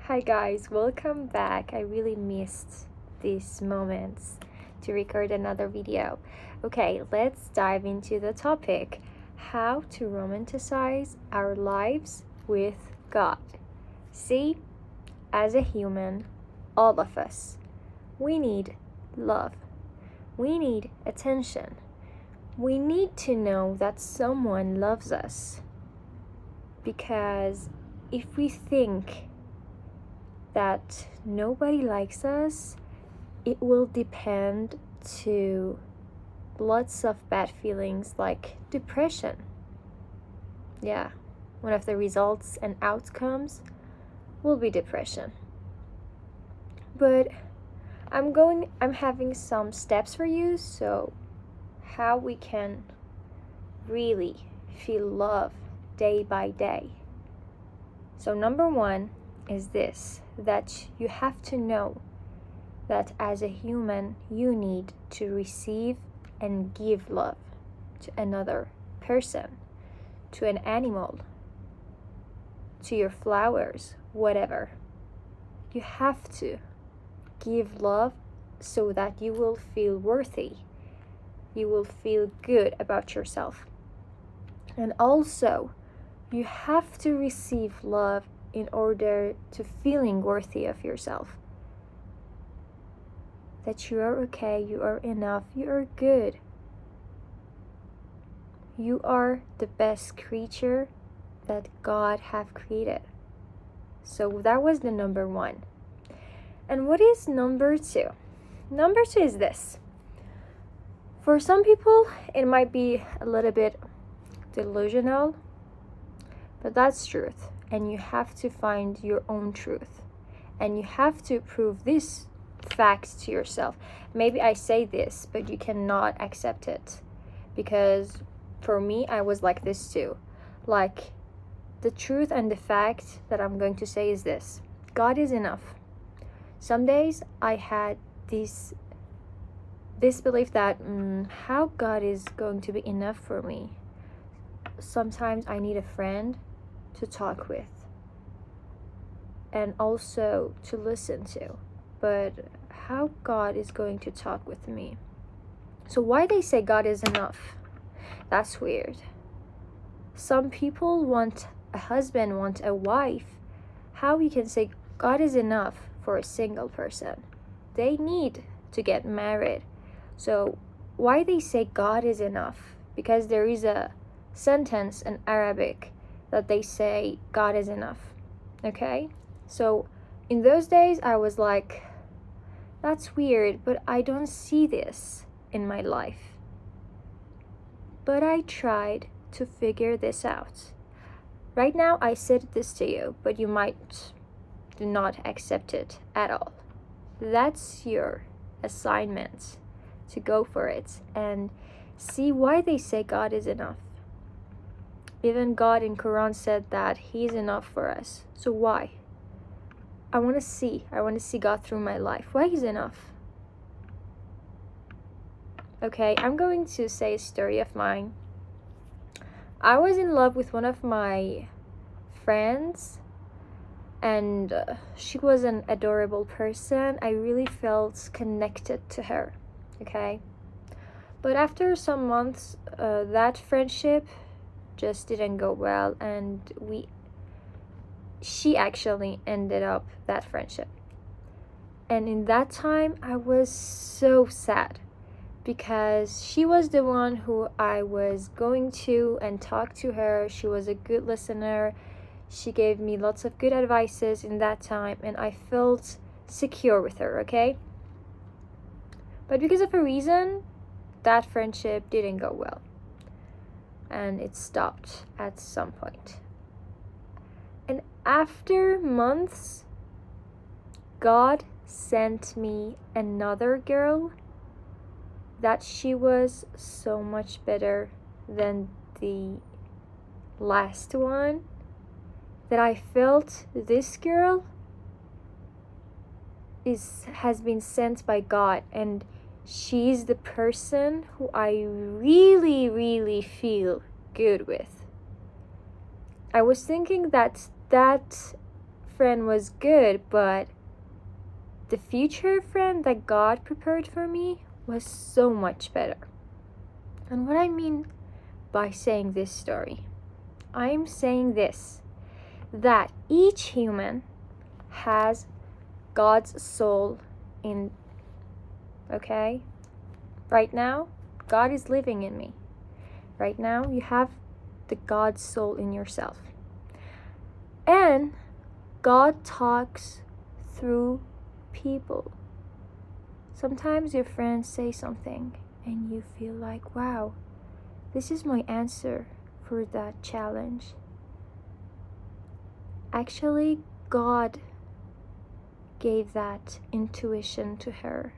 Hi guys, welcome back. I really missed these moments to record another video. Okay, let's dive into the topic: how to romanticize our lives with God. See, as a human, all of us, we need love. We need attention. We need to know that someone loves us. Because if we think that nobody likes us, it will depend to lots of bad feelings like depression. Yeah, one of the results and outcomes will be depression. But I'm having some steps for you, so how we can really feel love day by day. So number one is this, that you have to know that as a human you need to receive and give love to another person, to an animal, to your flowers, whatever. You have to give love so that you will feel worthy, you will feel good about yourself. And also you have to receive love in order to feeling worthy of yourself. That you are okay, you are enough, you are good. You are the best creature that God have created. So that was the number one. And what is number two? Number two is this. For some people, it might be a little bit delusional, but that's truth. And you have to find your own truth. And you have to prove this fact to yourself. Maybe I say this, but you cannot accept it. Because for me, I was like this too. Like, the truth and the fact that I'm going to say is this: God is enough. Some days I had this belief that how God is going to be enough for me. Sometimes I need a friend to talk with and also to listen to, but how God is going to talk with me? So why they say God is enough? That's weird. Some people want a husband, want a wife. How we can say God is enough for a single person? They need to get married. So why they say God is enough? Because there is a sentence in Arabic that they say God is enough. Okay? So in those days I was like, that's weird, but I don't see this in my life. But I tried to figure this out. Right now I said this to you, but you might do not accept it at all. That's your assignment, to go for it and see why they say God is enough. Even God in Quran said that He is enough for us. So why? I want to see God through my life. Why He's enough? Okay, I'm going to say a story of mine. I was in love with one of my friends, and she was an adorable person. I really felt connected to her. Okay, but after some months, that friendship just didn't go well, and she actually ended up that friendship. And in that time I was so sad, because she was the one who I was going to and talk to her. She was a good listener. She gave me lots of good advices in that time, and I felt secure with her, okay? But because of a reason, that friendship didn't go well, and it stopped at some point. And after months, God sent me another girl that she was so much better than the last one, that I felt this girl has been sent by God, and she's the person who I really, really feel good with. I was thinking that friend was good, but the future friend that God prepared for me was so much better. And what I mean by saying this story, I'm saying this, that each human has God's soul in, okay? Right now, God is living in me. Right now, you have the God's soul in yourself. And God talks through people. Sometimes your friends say something and you feel like, wow, this is my answer for that challenge. Actually, God gave that intuition to her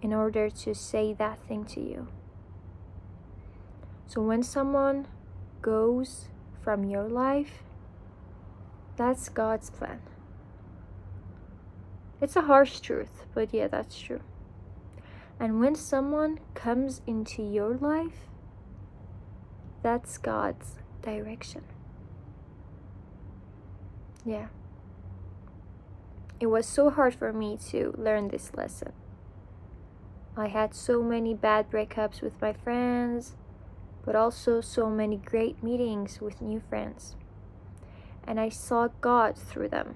in order to say that thing to you. So when someone goes from your life, that's God's plan. It's a harsh truth, but yeah, that's true. And when someone comes into your life, that's God's direction. Yeah. It was so hard for me to learn this lesson. I had so many bad breakups with my friends, but also so many great meetings with new friends. And I saw God through them.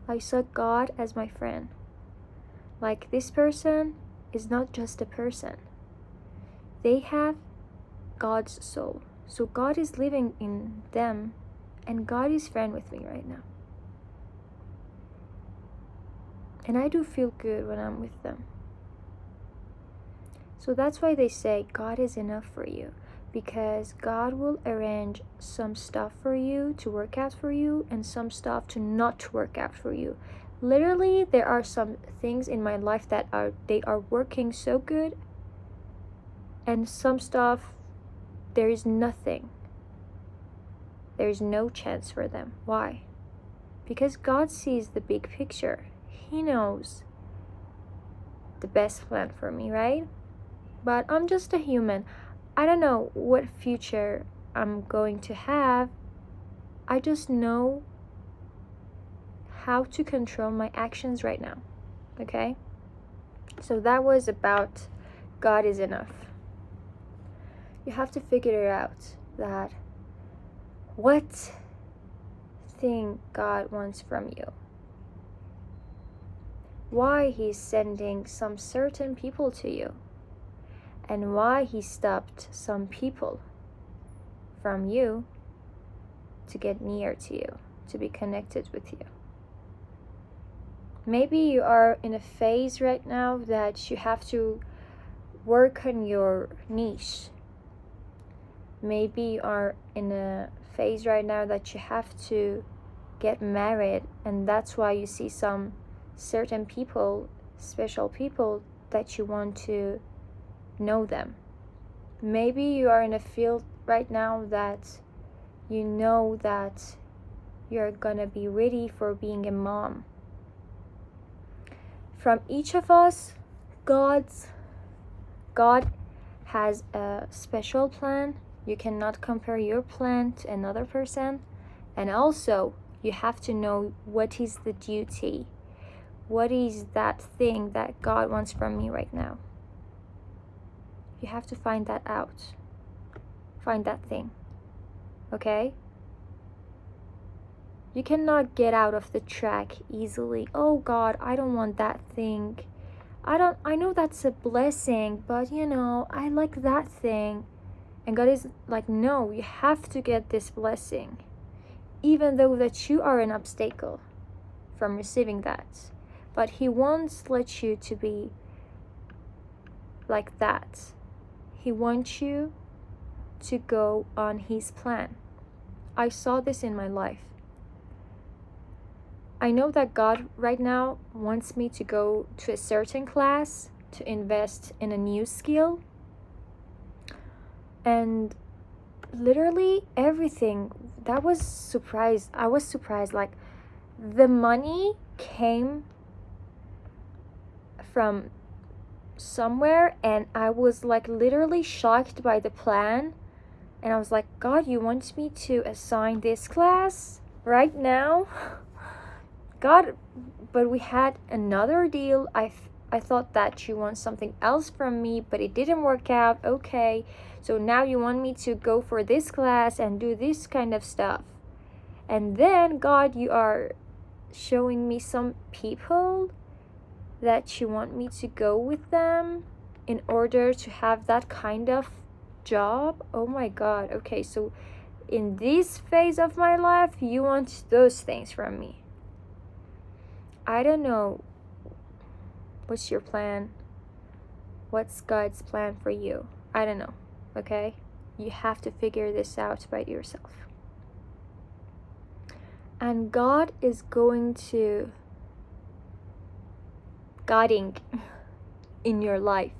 I saw God as my friend. Like, this person is not just a person. They have God's soul. So God is living in them, and God is friend with me right now. And I do feel good when I'm with them. So that's why they say God is enough for you, because God will arrange some stuff for you to work out for you and some stuff to not work out for you. Literally, there are some things in my life that are working so good, and some stuff there is nothing. There is no chance for them. Why? Because God sees the big picture. He knows the best plan for me, right? But I'm just a human. I don't know what future I'm going to have. I just know how to control my actions right now. Okay? So that was about God is enough. You have to figure out that what thing God wants from you. Why He's sending some certain people to you. And why He stopped some people from you to get near to you, to be connected with you. Maybe you are in a phase right now that you have to work on your niche. Maybe you are in a phase right now that you have to get married, and that's why you see some certain people, special people, that you want to know them. Maybe you are in a field right now that you know that you're gonna be ready for being a mom. From each of us, God has a special plan. You cannot compare your plan to another person. And also, you have to know what is the duty. What is that thing that God wants from me right now? You have to find that out. Find that thing. Okay? You cannot get out of the track easily. Oh God, I don't want that thing. I know that's a blessing, but I like that thing. And God is like, no, you have to get this blessing. Even though that you are an obstacle from receiving that. But He won't let you to be like that. He wants you to go on His plan. I saw this in my life. I know that God right now wants me to go to a certain class to invest in a new skill. And literally everything, I was surprised. Like, the money came from somewhere, and I was like literally shocked by the plan. And I was like, God, you want me to assign this class? right now, God, but we had another deal. I thought that you want something else from me, but it didn't work out. Okay, so now you want me to go for this class and do this kind of stuff. And then, God, you are showing me some people that you want me to go with them in order to have that kind of job. Oh my God. Okay, so in this phase of my life, you want those things from me. I don't know. What's your plan? What's God's plan for you? I don't know. Okay? You have to figure this out by yourself. And God is going to guiding in your life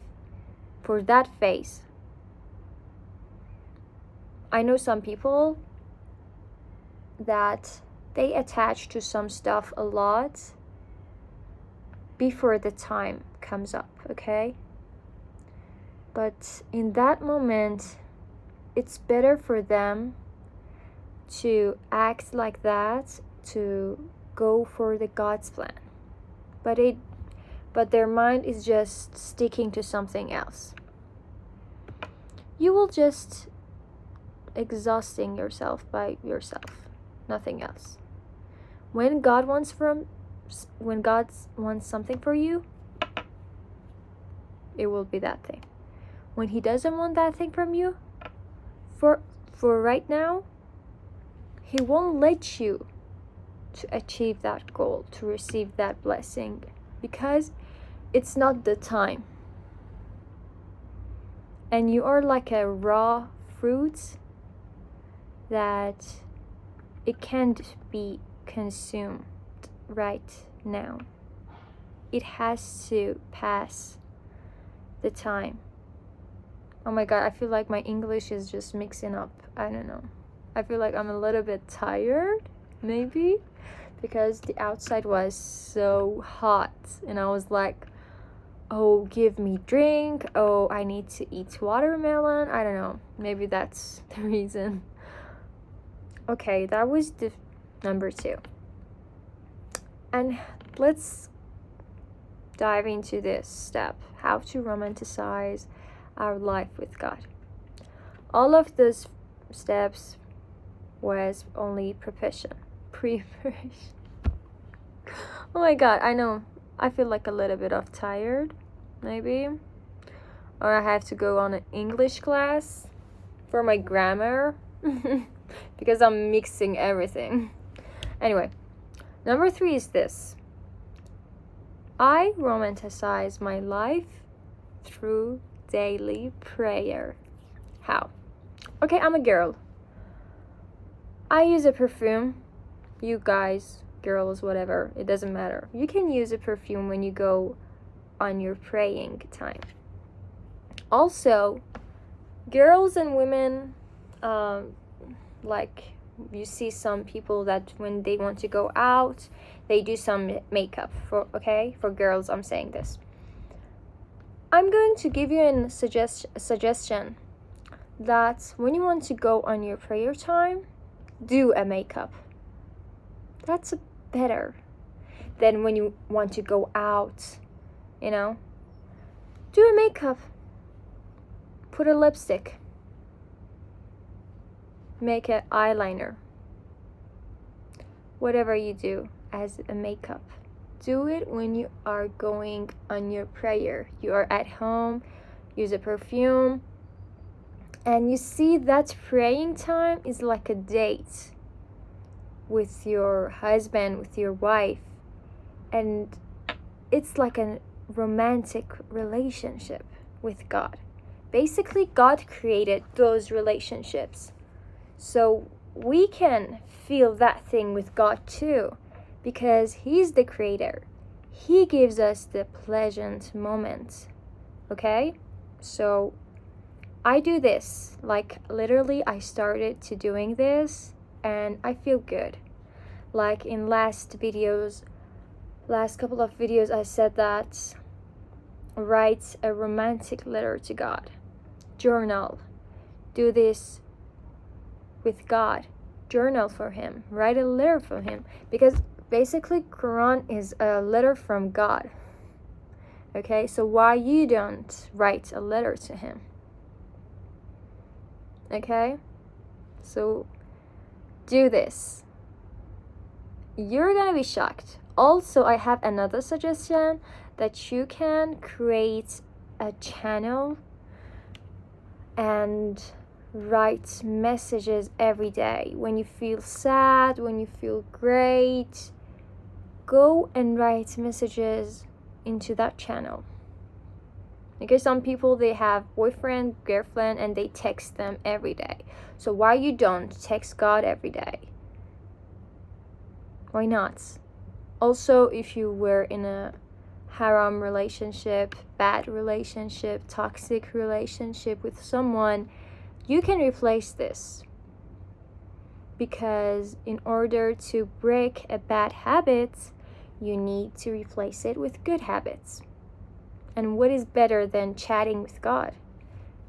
for that phase. I know some people that they attach to some stuff a lot before the time comes up, okay? But in that moment, it's better for them to act like that, to go for the God's plan. But their mind is just sticking to something else. You will just exhausting yourself by yourself, nothing else. When God wants something for you, it will be that thing. When he doesn't want that thing from you, for right now, he won't let you to achieve that goal, to receive that blessing, because it's not the time. And you are like a raw fruit that it can't be consumed right now. It has to pass the time. Oh my God, I feel like my English is just mixing up. I don't know. I feel like I'm a little bit tired, maybe, because the outside was so hot and I was like, oh, give me drink. Oh, I need to eat watermelon. I don't know. Maybe that's the reason. Okay, that was the number 2. And let's dive into this step, how to romanticize our life with God. All of those steps was only preparation. Oh my God, I know. I feel like a little bit of tired, maybe. Or I have to go on an English class for my grammar because I'm mixing everything. Anyway, number 3 is this. I romanticize my life through daily prayer. How? Okay, I'm a girl. I use a perfume. You guys, girls, whatever, it doesn't matter. You can use a perfume when you go on your praying time. Also, girls and women, like you see some people that when they want to go out, they do some makeup. For girls, I'm saying this. I'm going to give you a suggestion that when you want to go on your prayer time, do a makeup. That's better than when you want to go out, do a makeup, put a lipstick, make an eyeliner, whatever you do as a makeup, do it when you are going on your prayer. You are at home, use a perfume, and you see that praying time is like a date with your husband, with your wife, and it's like a romantic relationship with God. Basically, God created those relationships, so we can feel that thing with God too, because He's the creator. He gives us the pleasant moments. Okay, so I do this, like literally I started to doing this and I feel good. Like in last couple of videos, I said that write a romantic letter to God, journal, do this with God, journal for him, write a letter for him, because basically Quran is a letter from God. Okay, so why you don't write a letter to him? Okay, so do this. You're gonna be shocked. Also, I have another suggestion that you can create a channel and write messages every day. When you feel sad, when you feel great, go and write messages into that channel. Because some people, they have boyfriend, girlfriend, and they text them every day. So why you don't text God every day? Why not? Also, if you were in a haram relationship, bad relationship, toxic relationship with someone, you can replace this. Because in order to break a bad habit, you need to replace it with good habits. And what is better than chatting with God?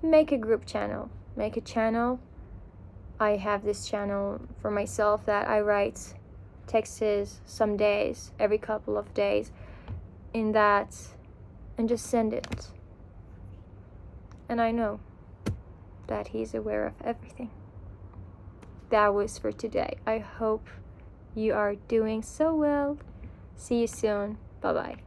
Make a group channel. Make a channel. I have this channel for myself that I write texts some days, every couple of days, in that, and just send it. And I know that He's aware of everything. That was for today. I hope you are doing so well. See you soon. Bye bye.